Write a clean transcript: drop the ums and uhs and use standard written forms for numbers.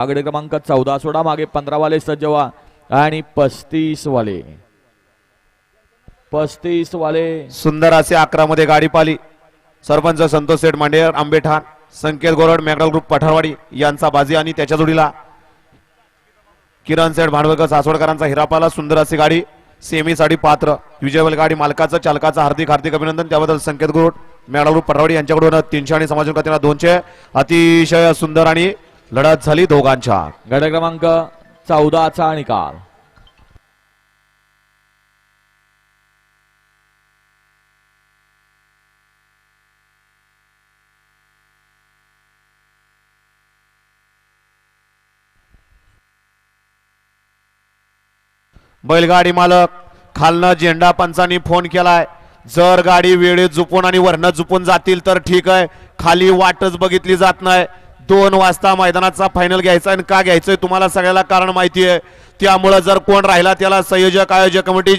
आगडे क्रमांक 14 सोडा मागे 15 वाले सज्ज व्हा आणि 35 वाले सुंदर असे 11 मध्ये गाडी पाली। सरपंच संतोष सेठ मांडेर आंबेठाण, संकेत गोरड मॅगडल ग्रुप पठारवाडी यांचा बाजी आणि त्याच्या जोडीला किरण सेठ भांडवलकर सासवडकरांचा हिरापाला। सुंदर अशी गाडी सेमी साठी पात्र विजयवल गाडी मालकाचं चालकाचं हार्दिक हार्दिक अभिनंदन। त्याबद्दल संकेत गोरड मॅगडल ग्रुप पठारवाडी यांच्याकडून 300 आणि समाजून खात्याला 200। अतिशय सुंदर आणि लढत झाली दोघांच्या। गट क्रमांक 14 चा निकाल। बैलगाडी मालक खालनं झेंडा पंचांनी फोन केलाय, जर गाडी वेळेत झुपून आणि वरनं झुपून जातील तर ठीक आहे, खाली वाटच बघितली जात नाही। 2 वाजता मैदानाचा फायनल घ्यायचा आणि का घ्यायचंय तुम्हाला सगळ्याला कारण माहिती आहे। त्यामुळे जर कोण राहिला त्याला संयोजक आयोजक कमिटी